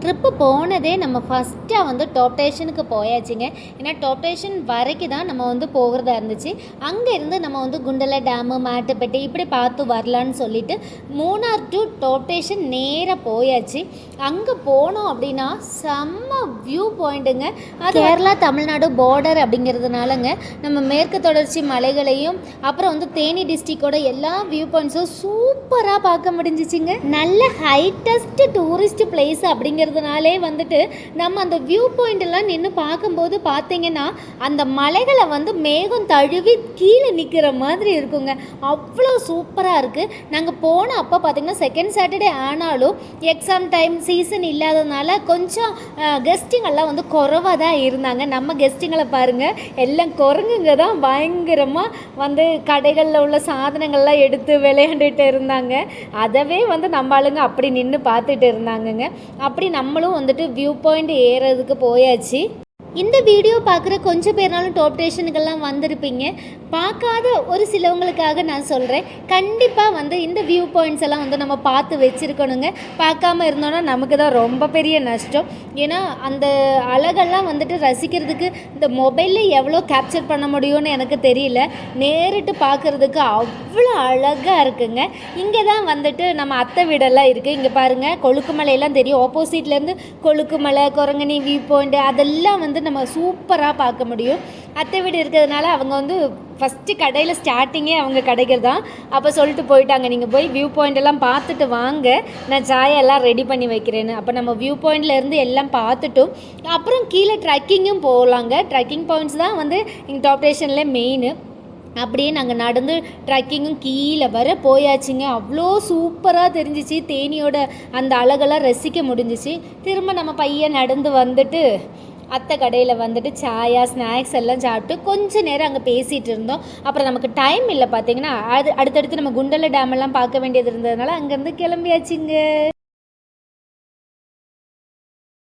Trip போனதே நம்ம ஃபஸ்ட்டாக வந்து டாப் ஸ்டேஷனுக்கு போயாச்சுங்க. ஏன்னா டாப் ஸ்டேஷன் வரைக்கும் தான் நம்ம வந்து போகிறதா இருந்துச்சு. அங்கேருந்து நம்ம வந்து குண்டல டேமு, மேட்டுப்பட்டி இப்படி பார்த்து வரலான்னு சொல்லிட்டு மூணார் டு டாப் ஸ்டேஷன் நேராக போயாச்சு. அங்கே போனோம் அப்படின்னா செம்ம வியூ பாயிண்ட்டுங்க. அது கேரளா தமிழ்நாடு பார்டர் அப்படிங்கிறதுனாலங்க நம்ம மேற்கு தொடர்ச்சி மலைகளையும் அப்புறம் வந்து தேனி டிஸ்ட்ரிக்டோட எல்லா வியூ பாயிண்ட்ஸும் சூப்பராக பார்க்க முடிஞ்சிச்சுங்க. நல்ல ஹைட்டஸ்ட் டூரிஸ்ட் பிளேஸ் அப்படிங்கிறதுனாலே வந்துட்டு நம்ம அந்த வியூ பாயிண்ட் எல்லாம் நின்று பார்க்கும்போது பார்த்தீங்கன்னா அந்த மலைகளை வந்து மேகம் தழுவி கீழே நிற்கிற மாதிரி இருக்குங்க. அவ்வளோ சூப்பராக இருக்குது. நாங்கள் போன அப்போ பார்த்திங்கன்னா செகண்ட் சாட்டர்டே ஆனாலும் எக்ஸாம் டைம் சீசன் இல்லாததுனால கொஞ்சம் கெஸ்ட்டுங்கெல்லாம் வந்து குறைவாக தான் இருந்தாங்க. நம்ம கெஸ்ட்டுங்களை பாருங்கள், எல்லாம் குரங்குங்க தான் பயங்கரமாக வந்து கடைகளில் உள்ள சாதனங்கள்லாம் எடுத்து விளையாண்டுட்டு இருந்தாங்க. அதவே வந்து நம்ம ஆளுங்க அப்படி நின்று பார்த்துட்டு இருந்தாங்கங்க. அப்படி நம்மளும் வந்துட்டு வியூ பாயிண்ட் ஏறதுக்கு போயாச்சு. இந்த வீடியோ பார்க்குற கொஞ்சம் பேர்னாலும் டாப் ஸ்டேஷனுக்கெல்லாம் வந்திருப்பீங்க. பார்க்காத ஒரு சிலவங்களுக்காக நான் சொல்கிறேன், கண்டிப்பாக வந்து இந்த வியூ பாயிண்ட்ஸ் எல்லாம் வந்து நம்ம பார்த்து வச்சுருக்கணுங்க. பார்க்காம இருந்தோன்னா நமக்கு தான் ரொம்ப பெரிய நஷ்டம். ஏன்னா அந்த அழகெல்லாம் வந்துட்டு ரசிக்கிறதுக்கு இந்த மொபைலில் எவ்வளோ கேப்சர் பண்ண முடியும்னு எனக்கு தெரியல. நேரிட்டு பார்க்குறதுக்கு அவ்வளோ அழகாக இருக்குங்க. இங்கே தான் வந்துட்டு நம்ம அத்தை வீடெல்லாம் இருக்குது. இங்கே பாருங்கள், கொழுக்குமலையெல்லாம் தெரியும். ஆப்போசிட்லேருந்து கொழுக்குமலை, குரங்கணி வியூ பாயிண்ட் அதெல்லாம் வந்து நம்ம சூப்பராக பார்க்க முடியும். அத்தை வீடு இருக்கிறதுனால அவங்க வந்து ஃபஸ்ட்டு கடையில் ஸ்டார்டிங்கே அவங்க கடைகள் தான். அப்போ சொல்லிட்டு போயிட்டாங்க, நீங்கள் போய் வியூ பாயிண்ட் எல்லாம் பார்த்துட்டு வாங்க, நான் சாயெல்லாம் ரெடி பண்ணி வைக்கிறேன்னு. அப்போ நம்ம வியூ பாயிண்ட்லேருந்து எல்லாம் பார்த்துட்டோம். அப்புறம் கீழே ட்ரெக்கிங்கும் போகலாங்க. ட்ரெக்கிங் பாயிண்ட்ஸ் தான் வந்து இங்கே டாப் ஸ்டேஷனில் மெயின். அப்படியே நாங்கள் நடந்து ட்ரெக்கிங்கும் கீழே வர போயாச்சுங்க. அவ்வளோ சூப்பராக தெரிஞ்சிச்சு. தேனியோட அந்த அழகெல்லாம் ரசிக்க முடிஞ்சிச்சு. திரும்ப நம்ம பையன் நடந்து வந்துட்டு அத்தை கடையில் வந்துட்டு சாயா ஸ்நாக்ஸ் எல்லாம் சாப்பிட்டு கொஞ்சம் நேரம் அங்கே பேசிகிட்டு இருந்தோம். அப்புறம் நமக்கு டைம் இல்லை பார்த்தீங்கன்னா, அடுத்தடுத்து நம்ம குண்டல டேம் எல்லாம் பார்க்க வேண்டியது இருந்ததுனால அங்கேருந்து கிளம்பியாச்சுங்க.